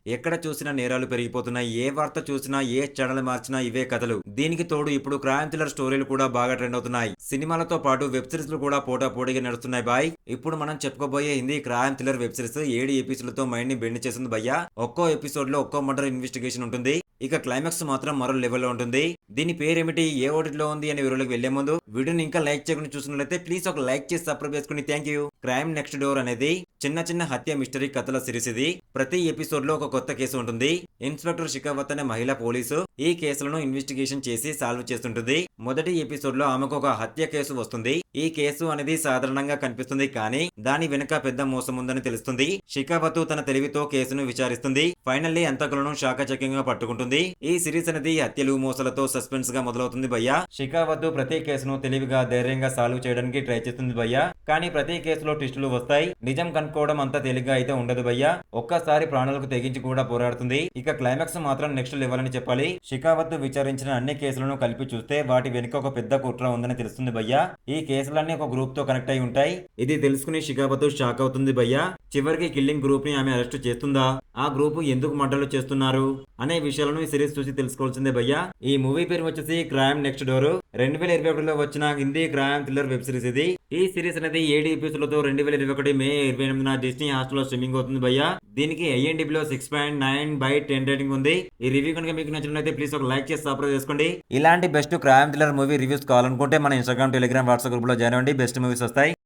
ఎక్కడ చూసినా నేరాలు పెరిగిపోతున్నాయి. ఏ వార్త చూసినా, ఏ ఛానల్ మార్చినా ఇవే కథలు. దీనికి తోడు ఇప్పుడు క్రైమ్ థ్రిల్లర్ స్టోరీలు కూడా బాగా ట్రెండ్ అవుతున్నాయి. సినిమాలతో పాటు వెబ్ సిరీస్‌లు కూడా పోటాపోటీగా నడుస్తున్నాయి బాయ్. ఇప్పుడు మనం చెప్పుకోబోయే Hindi crime thriller web series 7 ఎపిసోడ్‌లతో మైండ్‌ని బెండ్ చేస్తుంది భయ్యా. ఒక్కో ఎపిసోడ్‌లో ఒక్కో మర్డర్ ఇన్వెస్టిగేషన్ ఉంటుంది. ఇక క్లైమాక్స్ మాత్రం మరో లెవెల్‌లో ఉంటుంది. దీని పేరేమిటి? ఏ ఓటీటీలో ఉంది అనే వివరాలకు వెళ్లే ముందు వీడియోని ఇంకా లైక్ చేయకుండా చూస్తున్నట్లయితే ప్లీజ్ ఒక లైక్ చేసి సబ్స్క్రైబ్ చేసుకుని థాంక్యూ. క్రైమ్ నెక్స్ట్ డోర్ అనేది చిన్న చిన్న హత్య మిస్టరీ కథల సిరీస్ ఇది. ప్రతి ఎపిసోడ్ లో ఒక కొత్త కేసు ఉంటుంది. ఇన్స్పెక్టర్ షికావత్ అనే మహిళా పోలీసు ఈ కేసులను ఇన్వెస్టిగేషన్ చేసి సాల్వ్ చేస్తుంటుంది. మొదటి ఎపిసోడ్ లో ఆమెకు ఒక హత్య కేసు వస్తుంది. ఈ కేసు అనేది సాధారణంగా కనిపిస్తుంది, కానీ దాని వెనుక పెద్ద మోసం ఉందని తెలుస్తుంది. షికావత్ తన తెలివితో కేసును విచారిస్తుంది. ఫైనల్లీ అంతకులను శాఖచక్యంగా పట్టుకుంటుంది. ఈ సిరీస్ అనేది హత్యలు మోసాలతో సస్పెన్స్ గా మొదలవుతుంది భయ్యా. షికావత్ ప్రతి కేసును తెలివిగా ధైర్యంగా సాల్వ్ చేయడానికి ట్రై చేస్తుంది భయ్యా. కానీ ప్రతి కేసులో ట్విస్టులు వస్తాయి. నిజం కనుక్కోవడం అంత తేలిగ్గా అయితే ఉండదు భయ్యా. ఒక్కసారి ప్రాణాలకు తెగించి కూడా పోరాడుతుంది. ఇక క్లైమాక్స్ మాత్రం నెక్స్ట్ లెవెల్ అని చెప్పాలి. షికావత్ విచారించిన అన్ని కేసులను కలిపి చూస్తే వాటి వెనుక ఒక పెద్ద కుట్ర ఉందని తెలుస్తుంది భయ్యా. ఈ కేసులన్నీ ఒక గ్రూప్ తో కనెక్ట్ అయి ఉంటాయి. ఇది తెలుసుకుని షికావత్ షాక్ అవుతుంది భయ్యా. చివరికి కిల్లింగ్ గ్రూప్ ని ఆమె అరెస్ట్ చేస్తుందా? ఆ గ్రూప్ ఎందుకు మర్డర్లు చేస్తున్నారు అనే విషయాలను ఈ సిరీస్ చూసి తెలుసుకోవాల్సిందే భయ్యా. ఈ మూవీ పేరు వచ్చేసి క్రైమ్ నెక్స్ట్ డోర్. 2021లో వచ్చిన Hindi crime thriller web series ఇది. ఈ సిరీస్ అనేది 7 ఎపిసోడ్లతో 2021 మే 28న డిస్నీ హాట్‌స్టార్‌లో స్ట్రీమింగ్ అవుతుంది భయ్యా. దీనికి IMDbలో 6.9/10 రేటింగ్ ఉంది. ఈ రివ్యూ కనుక మీకు నచ్చినట్లయితే ప్లీజ్ ఒక లైక్ చేసి సబ్స్క్రైబ్ చేసుకోండి. ఇలాంటి best crime thriller movie reviews కావాలనుకుంటే మన ఇన్‌స్టాగ్రామ్, టెలిగ్రామ్, వాట్సాప్ గ్రూప్ లో జాయిన్ అవ్వండి. బెస్ట్ మూవీస్ వస్తాయి.